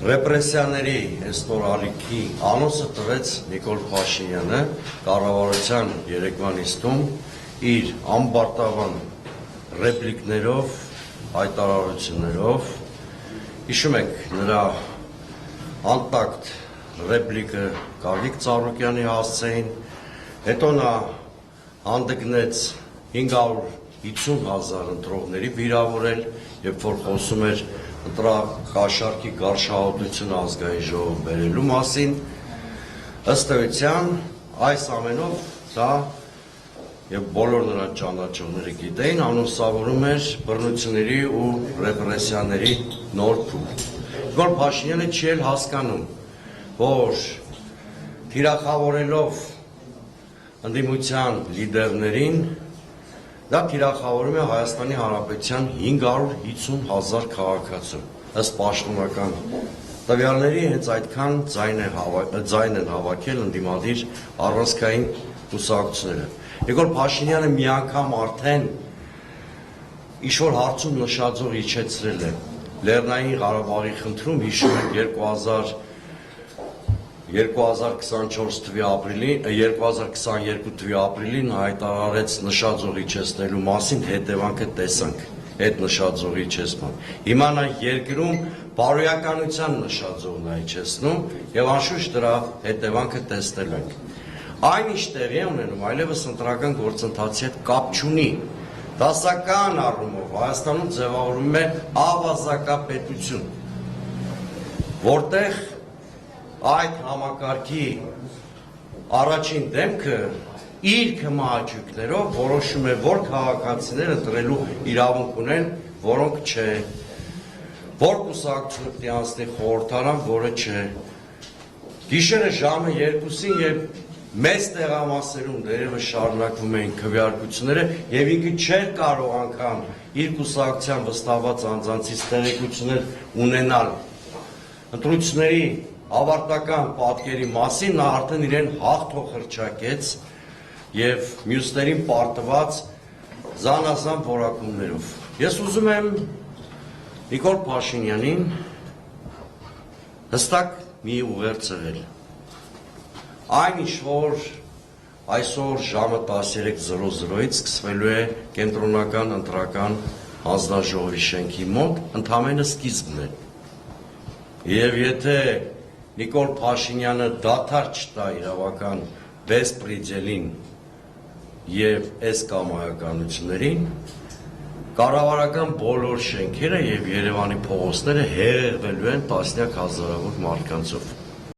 Ռեպրեսիաների էստորալիքի անոնսը տվեց Նիկոլ Փաշինյանը կառավարության երեկվան նիստում իր ամբարտավան ռեպլիկներով, հայտարարություններով, հիշում եք նրա անտակտ ռեպլիկը Գագիկ Ծառուկյանի հասցեին, հետո նա հանդգնեց 550,000 ընտրողների վիրավորել, երբ որ խոսում էր ընտրակաշառքի գարշահոտությունը ազգային ժողով բերելու մասին, ըստ էության այս ամենով դա եւ բոլոր նրան ճանաչողները գիտեին, անուսավորում էր բռնությունների ու ռեպրեսիաների նոր փուլ։ Նիկոլ Փաշինյանը չի էլ հասկանում, որ թիրախավորելով ընդդիմության լիդերներին, դա թիրախավորում է Հայաստանի Հանրապետության 550,000 քաղաքացու, ըստ պաշտոնական տվյալների հենց այդքան ձայն են հավաքել ընդդիմադիր առանցքային կուսակցությունները։ Նիկոլ Փաշինյանը մի անգամ արդեն ինչ-որ հարցում նշաձող իջեցրել է Լեռնային Ղարաբաղի խնդրում, հիշում եք 2022 թվականի ապրիլին հայտարարեց նշաձող իջեցնելու մասին, հետևանքը տեսանք այդ նշաձողի իջեցման։ Հիմա նա երկրում բարոյականության նշաձողն է իջեցնում եւ անշուշտ դրա հետևանքը տեսնել ենք։ Այնինչ տեղի է ունենում, այլևս ընտրական գործընթացի հետ կապ չունի։ Դասական առումով Հայաստանում ձևավորվում է ավազակապետություն, որտեղ այդ համակարգի առաջին դեմքը իր քմահաճույքներով որոշում է, որ քաղաքացիները ընտրելու իրավունք ունեն, որոնք չէ, որ կուսակցությունը պետք է անցնի խորհրդարան, որը չէ։ Գիշերը ժամը 2-ին, երբ մեծ տեղամասերում դերևս շարունակվում էին քվեարկությունները եւ ինքը չէր կարող անգամ իր կուսակցության վստահված անձանցից տեղեկություններ ունենալ ընտրությունների ավարտական պատկերի մասին, նա արդեն իրեն հաղթող հռչակեց եւ մյուսներին պարտված զանազան որակումներով։ Ես ուզում եմ Նիկոլ Փաշինյանին հստակ մի ուղերձ ցրել։ Այն ինչ որ այսօր ժամը 13:00-ից սկսվելու է կենտրոնական ընտրական հանձնաժողովի շենքի մոտ, ընդամենը սկիզբն է։ Եվ եթե Նիկոլ Փաշինյանը դադար չտա իրավական բեսպրիդելին եւ այս կամայականություններին, կառավարական բոլոր շենքերը եւ Երևանի փողոցները հեղեղվելու են տասնյակ հազարավոր մարդկանցով։